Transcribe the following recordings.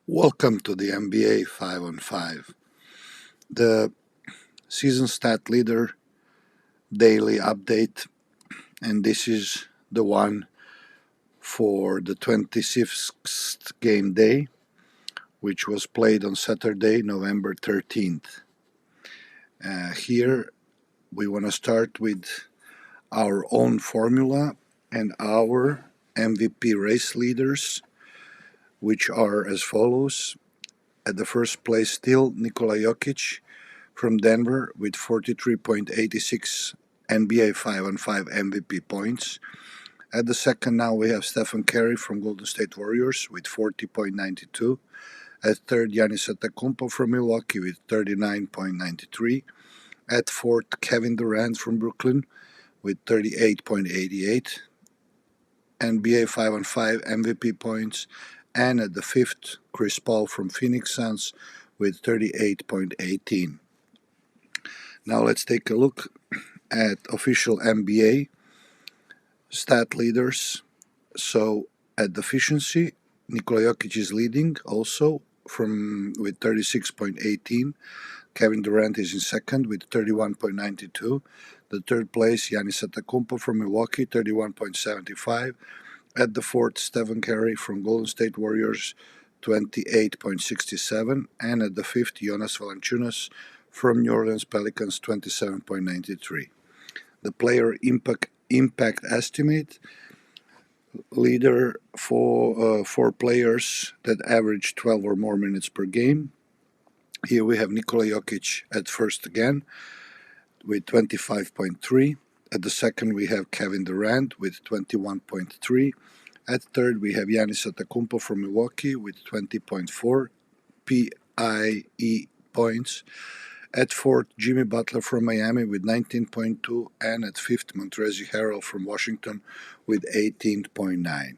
Welcome to the NBA 5-on-5, the season stat leader daily update, and this is the one for the 26th game day, which was played on Saturday, November 13th. Here we want to start with our own formula and our MVP race leaders, which are as follows. At the first place, still Nikola Jokić from Denver with 43.86 NBA 5-on-5 MVP points. At the second, now we have Stephen Curry from Golden State Warriors with 40.92. At third, Giannis Antetokounmpo from Milwaukee with 39.93. At fourth, Kevin Durant from Brooklyn with 38.88 NBA 5-on-5 MVP points. And at the fifth, Chris Paul from Phoenix Suns with 38.18. Now let's take a look at official NBA stat leaders. So at efficiency, Nikola Jokić is leading also with 36.18. Kevin Durant is in second with 31.92. The third place, Giannis Antetokounmpo from Milwaukee, 31.75. At the fourth, Stephen Curry from Golden State Warriors, 28.67. And at the fifth, Jonas Valanciunas from New Orleans Pelicans, 27.93. The player impact estimate leader for players that average 12 or more minutes per game. Here we have Nikola Jokić at first again with 25.3. At the second, we have Kevin Durant with 21.3. At third, we have Giannis Antetokounmpo from Milwaukee with 20.4 PIE points. At fourth, Jimmy Butler from Miami with 19.2. And at fifth, Montrezl Harrell from Washington with 18.9.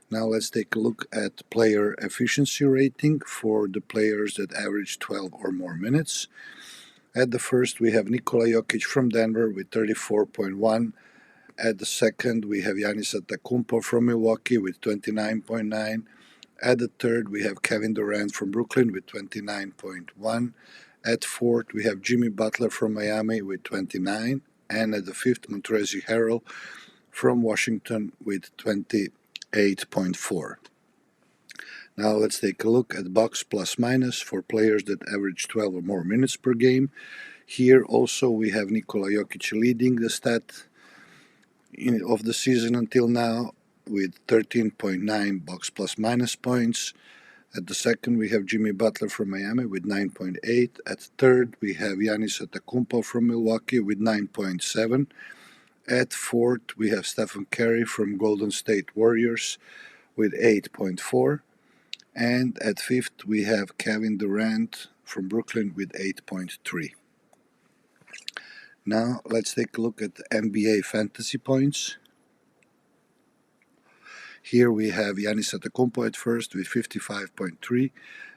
Now let's take a look at player efficiency rating for the players that average 12 or more minutes. At the first, we have Nikola Jokić from Denver with 34.1. At the second, we have Giannis Antetokounmpo from Milwaukee with 29.9. At the third, we have Kevin Durant from Brooklyn with 29.1. At fourth, we have Jimmy Butler from Miami with 29. And at the fifth, Montrezl Harrell from Washington with 28.4. Now let's take a look at box plus minus for players that average 12 or more minutes per game. Here also we have Nikola Jokić leading the stat of the season until now with 13.9 box plus minus points. At the second, we have Jimmy Butler from Miami with 9.8. At third, we have Giannis Antetokounmpo from Milwaukee with 9.7. At fourth, we have Stephen Curry from Golden State Warriors with 8.4. And at fifth, we have Kevin Durant from Brooklyn with 8.3. Now, let's take a look at the NBA fantasy points. Here we have Giannis Antetokounmpo at first with 55.3.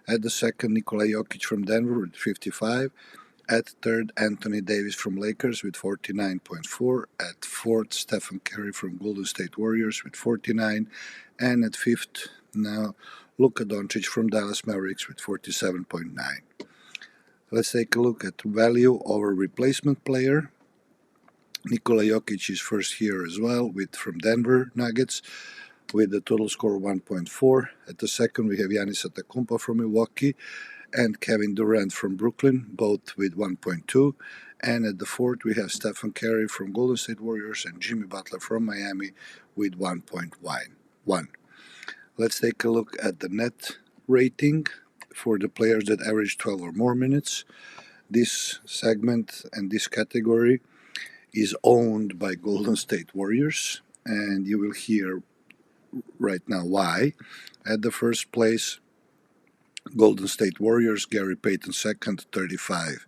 At the second, Nikola Jokić from Denver with 55. At third, Anthony Davis from Lakers with 49.4. At fourth, Stephen Curry from Golden State Warriors with 49. And at fifth, now Luka Doncic from Dallas Mavericks with 47.9. Let's take a look at value over replacement player. Nikola Jokić is first here as well from Denver Nuggets with a total score of 1.4. At the second, we have Giannis Antetokounmpo from Milwaukee and Kevin Durant from Brooklyn, both with 1.2. And at the fourth, we have Stephen Curry from Golden State Warriors and Jimmy Butler from Miami with 1.1. Let's take a look at the net rating for the players that average 12 or more minutes. This segment and this category is owned by Golden State Warriors, and you will hear right now why. At the first place, Golden State Warriors, Gary Payton second, 35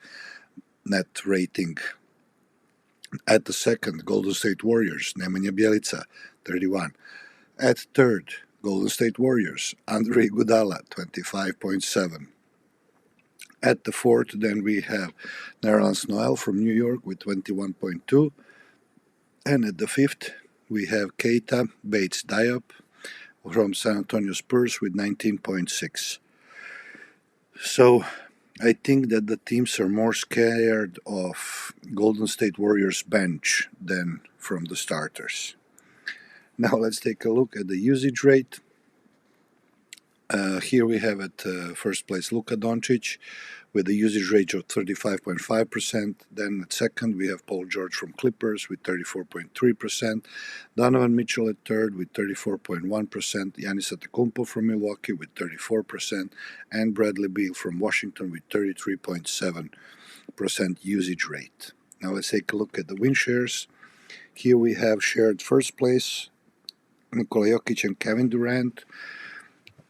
net rating. At the second, Golden State Warriors, Nemanja Bjelica, 31. At third, Golden State Warriors, Andre Iguodala, 25.7. At the fourth, then we have Nerlens Noel from New York with 21.2. And at the fifth, we have Keita Bates-Diop from San Antonio Spurs with 19.6. So I think that the teams are more scared of Golden State Warriors bench than from the starters. Now let's take a look at the usage rate. Here we have at first place Luka Doncic with a usage rate of 35.5%. Then at second we have Paul George from Clippers with 34.3%. Donovan Mitchell at third with 34.1%. Giannis Antetokounmpo from Milwaukee with 34%. And Bradley Beal from Washington with 33.7% usage rate. Now let's take a look at the win shares. Here we have shared first place Nikola Jokić and Kevin Durant.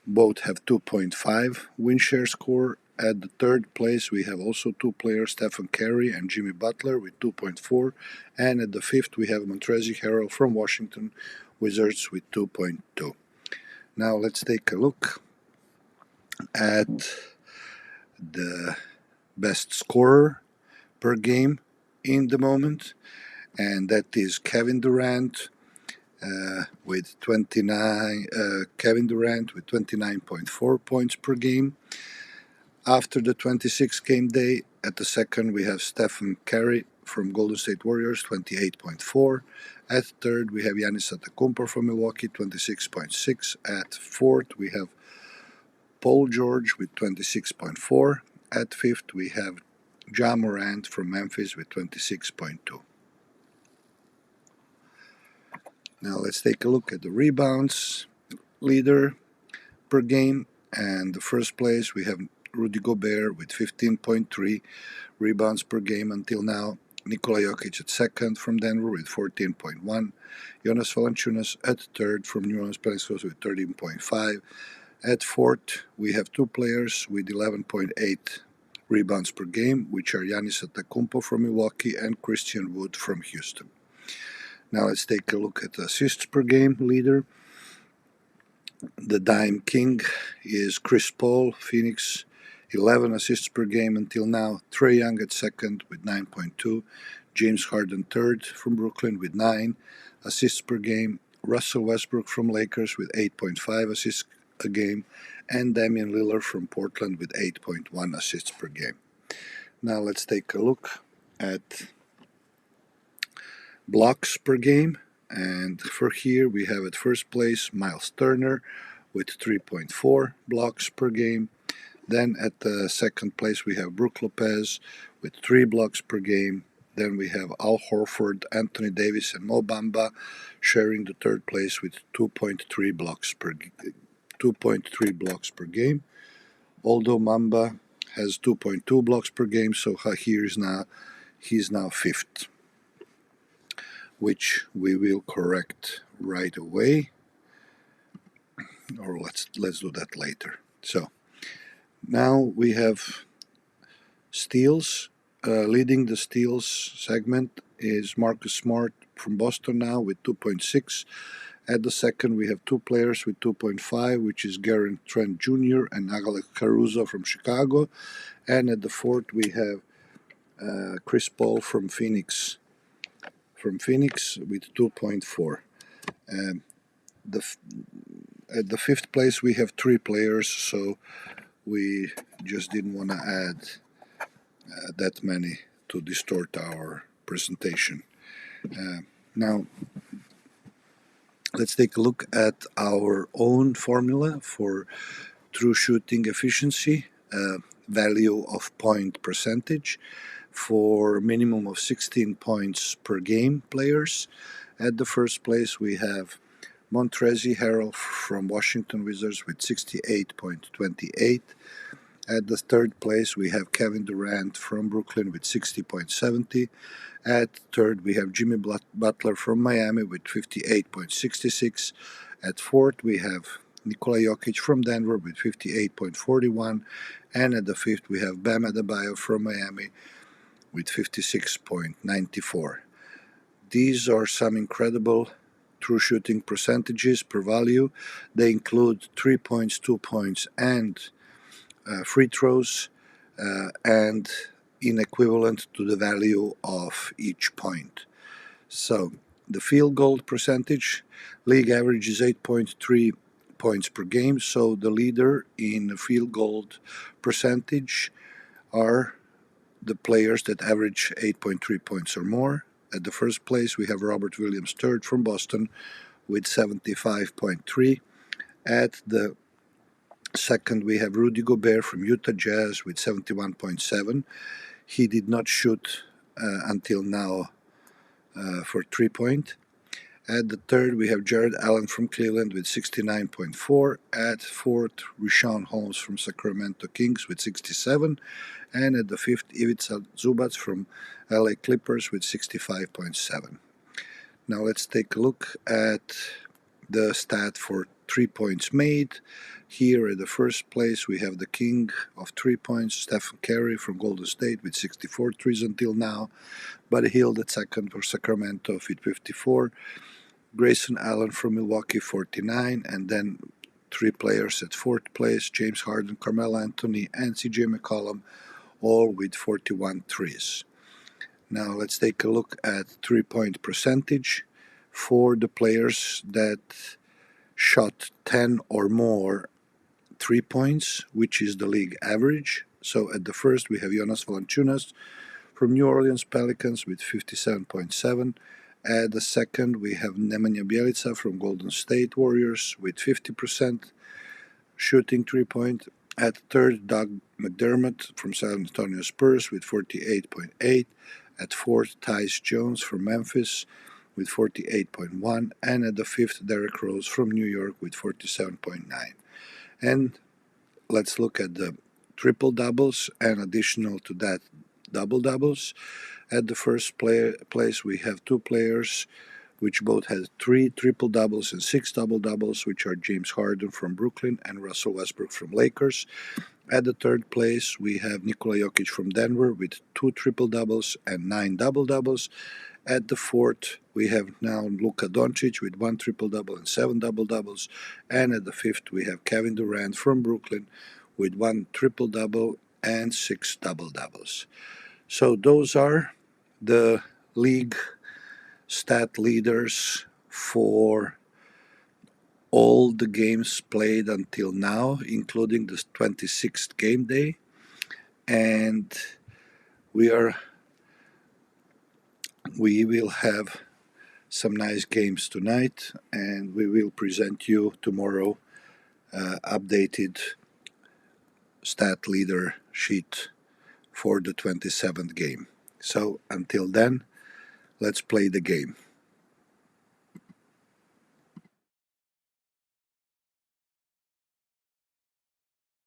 Both have 2.5 win share score. At the third place, we have also two players, Stephen Curry and Jimmy Butler, with 2.4. And at the fifth, we have Montrezl Harrell from Washington Wizards with 2.2. Now let's take a look at the best scorer per game in the moment, and that is Kevin Durant. With 29.4 points per game. After the 26 game day, at the second we have Stephen Curry from Golden State Warriors, 28.4. At third we have Giannis Antetokounmpo from Milwaukee, 26.6. At fourth we have Paul George with 26.4. At fifth we have Ja Morant from Memphis with 26.2. Now let's take a look at the rebounds leader per game. And the first place we have Rudy Gobert with 15.3 rebounds per game until now. Nikola Jokić at second from Denver with 14.1. Jonas Valanciunas at third from New Orleans Pelicans with 13.5. At fourth we have two players with 11.8 rebounds per game, which are Giannis Antetokounmpo from Milwaukee and Christian Wood from Houston. Now let's take a look at the assists per game leader. The Dime King is Chris Paul, Phoenix, 11 assists per game until now. Trae Young at second with 9.2. James Harden third from Brooklyn with 9 assists per game. Russell Westbrook from Lakers with 8.5 assists a game. And Damian Lillard from Portland with 8.1 assists per game. Now let's take a look at blocks per game, and for here we have at first place Miles Turner with 3.4 blocks per game. Then at the second place we have Brook Lopez with 3 blocks per game. Then we have Al Horford, Anthony Davis, and Mo Bamba sharing the third place with 2.3 blocks per game. Although Mamba has 2.2 blocks per game, so he's now fifth, which we will correct right away, or let's do that later. So now we have steals. Leading the steals segment is Marcus Smart from Boston now with 2.6. At the second we have two players with 2.5, which is Garen Trent Jr. and Alex Caruso from Chicago. And at the fourth we have Chris Paul from Phoenix with 2.4. At the fifth place we have 3 players, so we just didn't want to add that many to distort our presentation. Now let's take a look at our own formula for true shooting efficiency, value of point percentage for minimum of 16 points per game players. At the first place we have Montrezl Harrell from Washington Wizards with 68.28. At the third place we have Kevin Durant from Brooklyn with 60.70. At third we have Jimmy Butler from Miami with 58.66. At fourth we have Nikola Jokić from Denver with 58.41. And at the fifth we have Bam Adebayo from Miami with 56.94. These are some incredible true shooting percentages per value. They include 3 points, 2 points, and free throws, and in equivalent to the value of each point. So the field goal percentage, league average is 8.3 points per game. So the leader in field goal percentage are the players that average 8.3 points or more. At the first place, we have Robert Williams III from Boston with 75.3. At the second, we have Rudy Gobert from Utah Jazz with 71.7. He did not shoot until now for 3-point. At the third, we have Jared Allen from Cleveland with 69.4. At fourth, Richaun Holmes from Sacramento Kings with 67. And at the fifth, Ivica Zubac from LA Clippers with 65.7. Now let's take a look at the stat for 3 points made. Here at the first place, we have the king of 3 points, Stephen Curry from Golden State with 64 threes until now. Buddy Hield at second for Sacramento with 54. Grayson Allen from Milwaukee, 49, and then 3 players at fourth place, James Harden, Carmelo Anthony, and CJ McCollum, all with 41 threes. Now let's take a look at 3-point percentage for the players that shot 10 or more 3 points, which is the league average. So at the first, we have Jonas Valanciunas from New Orleans Pelicans with 57.7. At the second, we have Nemanja Bjelica from Golden State Warriors with 50% shooting 3-point. At third, Doug McDermott from San Antonio Spurs with 48.8. At fourth, Tyus Jones from Memphis with 48.1. And at the fifth, Derrick Rose from New York with 47.9. And let's look at the triple-doubles and additional to that double-doubles. At the first place, we have 2 players which both had 3 triple-doubles and 6 double-doubles, which are James Harden from Brooklyn and Russell Westbrook from Lakers. At the third place, we have Nikola Jokić from Denver with 2 triple-doubles and 9 double-doubles. At the fourth, we have now Luka Doncic with 1 triple-double and 7 double-doubles. And at the fifth, we have Kevin Durant from Brooklyn with 1 triple-double and 6 double-doubles. So those are the league stat leaders for all the games played until now, including the 26th game day. And we will have some nice games tonight, and we will present you tomorrow updated stat leader sheet for the 27th game. So until then, let's play the game.